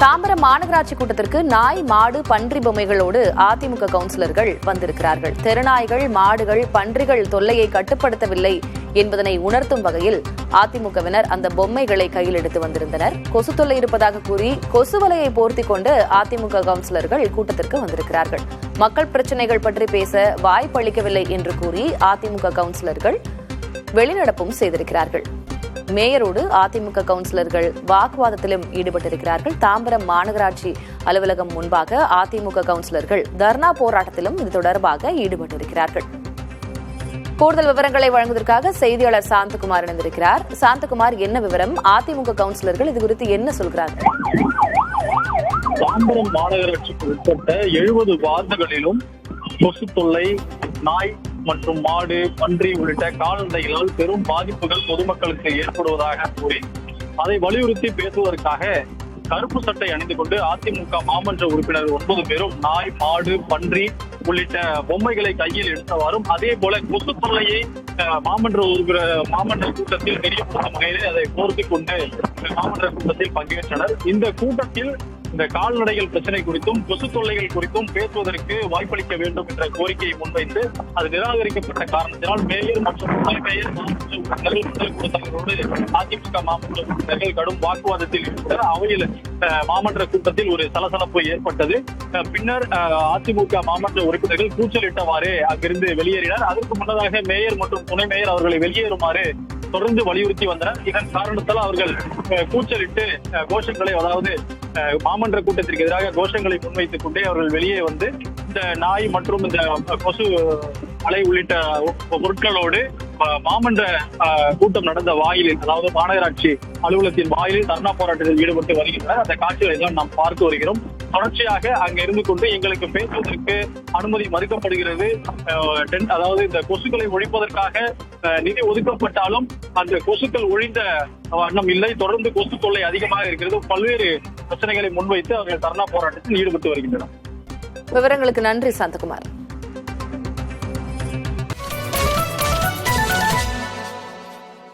தாம்பரம் மாநகராட்சி கூட்டத்திற்கு நாய், மாடு, பன்றி பொம்மைகளோடு அதிமுக கவுன்சிலர்கள் வந்திருக்கிறார்கள். தெருநாய்கள், மாடுகள், பன்றிகள் தொல்லையை கட்டுப்படுத்தவில்லை என்பதனை உணர்த்தும் வகையில் அதிமுகவினர் அந்த பொம்மைகளை கையில் எடுத்து வந்திருந்தனர். கொசு தொல்லை இருப்பதாக கூறி கொசு வலையை போர்த்திக் கொண்டு அதிமுக கவுன்சிலர்கள் கூட்டத்திற்கு வந்திருக்கிறார்கள். மக்கள் பிரச்சினைகள் பற்றி பேச வாய்ப்பளிக்கவில்லை என்று கூறி அதிமுக கவுன்சிலர்கள் வெளிநடப்பும் செய்திருக்கிறார்கள். மேயரோடு அதிமுக கவுன்சிலர்கள் வாக்குவாதத்திலும் ஈடுபட்டிருக்கிறார்கள். தாம்பரம் மாநகராட்சி அலுவலகம் முன்பாக அதிமுக கவுன்சிலர்கள் தர்ணா போராட்டத்திலும் இது தொடர்பாக ஈடுபட்டிருக்கிறார்கள். கூடுதல் விவரங்களை வழங்குவதற்காக செய்தியாளர் சாந்தகுமார் இணைந்திருக்கிறார். சாந்தகுமார், என்ன விவரம்? அதிமுக கவுன்சிலர்கள் இது குறித்து என்ன சொல்கிறார்கள்? தாம்பரம் மாநகராட்சிக்கு உட்பட்ட 70 வார்டுகளிலும் கொசு தொல்லை, நாய் மற்றும் மாடு, பன்றி உள்ளிட்ட கால்நடைகளால் பெரும் பாதிப்புகள் பொதுமக்களுக்கு ஏற்படுவதாக கூறி அதை வலியுறுத்தி பேசுவதற்காக கருப்பு சட்டை அணிந்து கொண்டு அதிமுக மாமன்ற உறுப்பினர் 9 பேரும் நாய், மாடு, பன்றி உள்ளிட்ட பொம்மைகளை கையில் எடுத்தவாறும் அதே போல கொசு தொல்லையை மாமன்ற கூட்டத்தில் தெரியப்படுத்தும் வகையிலே அதை கோர்த்து கொண்டு மாமன்ற கூட்டத்தில் பங்கேற்றனர். இந்த கூட்டத்தில் இந்த கால்நடைகள் பிரச்சனை குறித்தும் கொசு தொல்லைகள் குறித்தும் பேசுவதற்கு வாய்ப்பளிக்க வேண்டும் என்ற கோரிக்கையை முன்வைத்து அது நிராகரிக்கப்பட்ட காரணத்தினால் மேயர் மற்றும் துணை மேயர் கொடுத்தவர்களோடு அதிமுக மாமன்ற உறுப்பினர்கள் கடும் வாக்குவாதத்தில் ஈடுபட்ட அவையில் மாமன்ற கூட்டத்தில் ஒரு சலசலப்பு ஏற்பட்டது. பின்னர் அதிமுக மாமன்ற உறுப்பினர்கள் கூச்சலிட்டவாறு அங்கிருந்து வெளியேறினர். அதற்கு முன்னதாக மேயர் மற்றும் துணை மேயர் அவர்களை வெளியேறுமாறு தொடர்ந்து வலியுறுத்தி வந்தனர். இதன் காரணத்தால் அவர்கள் கூச்சலிட்டு கோஷங்களை, அதாவது மாமன்ற கூட்டத்திற்கு எதிராக கோஷங்களை முன்வைத்துக் கொண்டே அவர்கள் வெளியே வந்து இந்த நாய் மற்றும் இந்த கொசு அலை உள்ளிட்ட பொருட்களோடு மாமன்ற கூட்டம் நடந்த வாயிலில், அதாவது மாநகராட்சி அலுவலகத்தின் வாயிலில் தர்ணா போராட்டத்தில் ஈடுபட்டு வருகின்றனர். அந்த காட்சிகளை தான் நாம் பார்த்து வருகிறோம். தொடர்ச்சியாக அங்க இருந்து கொண்டு எங்களுக்கு பேசுவதற்கு அனுமதி மறுக்கப்படுகிறது, அதாவது இந்த கொசுக்களை ஒழிப்பதற்காக நிதி ஒதுக்கப்பட்டாலும் அந்த கொசுக்கள் ஒழிந்த வண்ணம் இல்லை, தொடர்ந்து கொசு தொல்லை அதிகமாக இருக்கிறது, பல்வேறு பிரச்சனைகளை முன்வைத்து அவர்கள் தர்ணா போராட்டத்தில் ஈடுபட்டு வருகின்றனர். விவரங்களுக்கு நன்றி சாந்தகுமார்.